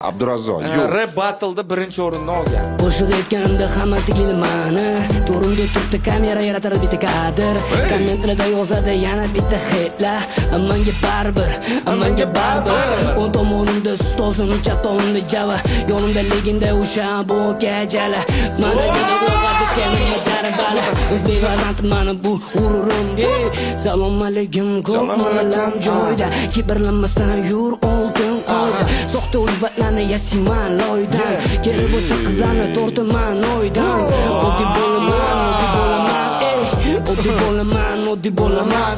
Abdurazzoq, yo'q. Rap battle'da birinchi o'rinni olgan. Qo'shiq aytganimda hamma tigili mani. To'rimda turibdi kamera yaratar bitta kadr. Kommentlarda yozadi yana bitta hitlar. Ammanga baribir, ammanga baribir. O'ng tomonimda ustozim, chap tomonimda java. Yonimda legenda o'sha bu kajala. Mana yana o'g'adi kelma darabala. O'zbek vazanti mana bu g'ururim. Salom alaykum, ko'p malam joyda. Kibrlanmasdan yur oltin qo'yda. Soxta ulvatlarni yasiman loydan. Kerak bo'lsa qizlarni tortaman oydan. Oddiy bo'laman, oddiy bo'laman.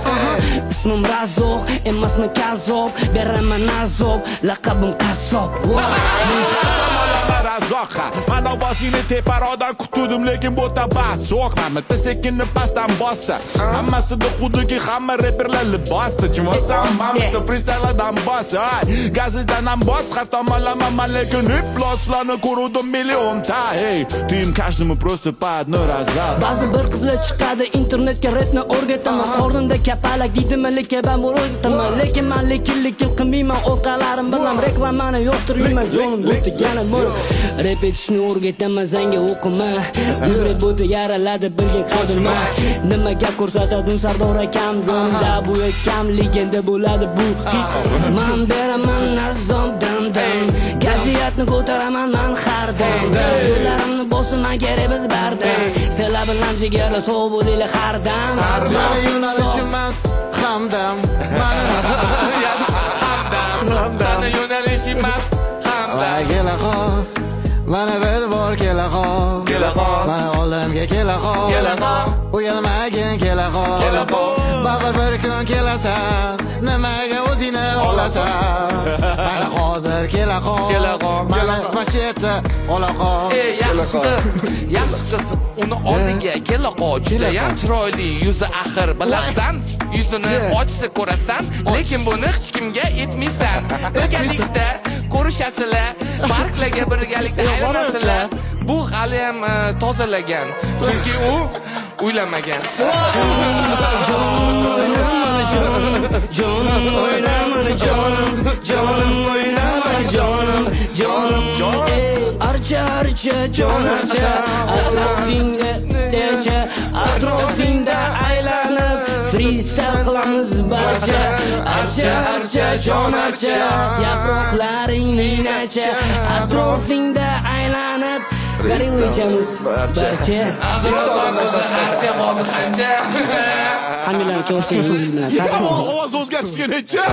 Ismim Razoq, emasmi Kazob. Beraman azob, laqabim Qassob. Razoqqa men ovozingni teparoqdan kutdim, lekin bu tabas so'qman. Bitta sekinni pastdan bosdi. Hammasida xuddi hamma reperlar libosda. Chimosan, mamda freestyle'dan bos. Gazidan ham bos, har tomonlama men lekin hiploslarni ko'rdim millionta. Hey, tim kashnimi просто по одной разлад. Ba'zi bir qizlar chiqadi internetga rapni o'rgataman. Qornimda kapalak deydimi, lekin ben buni o'rgataman. Lekin men lekin qilmayman, orqalarim bilan reklamani yo'qtirmayman. Jonim bo'ti yana mo'l. Rap etishni o'rgataman, senga o'qima. Yurib bo'ti yaraladi bilgan qadrma. Nima gap ko'rsatadi Sardor akam, yonimda bu akam legenda bo'ladi bu hit. Men beraman narzondan dam. Kayfiyatni ko'taraman men har dam. Yo'llarimni bosaman kerak biz bardam. Senlar bilan jigara so'v bo'linglar har dam. Mani yo'nalishim emas, hamdam. Sana yo'nalishim emas, hamdam. Kelaqol, mana bir bor kelaqol. Mana oldimga kelaqol. Uyalmagin kelaqol. Baribir bir kun kelasan, nimaga o'zingni olasan? Mana hozir kelaqol. Mana masheta olaqol. Yaxshi qiz, uni oldiga kelaqol. Juda ham chiroyli yuzi axir. Bilasan, yuzini ochsa ko'rasan, lekin buni hech kimga aytmaysan. Birgalikda ko'rishasizlar, parklarga birgalikda aylanasizlar. Bu hali ham tozalagan, chunki u uylamagan. Jonim o'ynamani jonim. Archa jon archa. Atrofingda aylanib freestyle qilamiz barcha. Archa jon archa. Yaproqlaring ninacha. Atrofingda aylanib Garivchamiz barcha. Archa hozir qancha? Hammalar ko'rishni bilan. Ovoz o'zgarishga necha?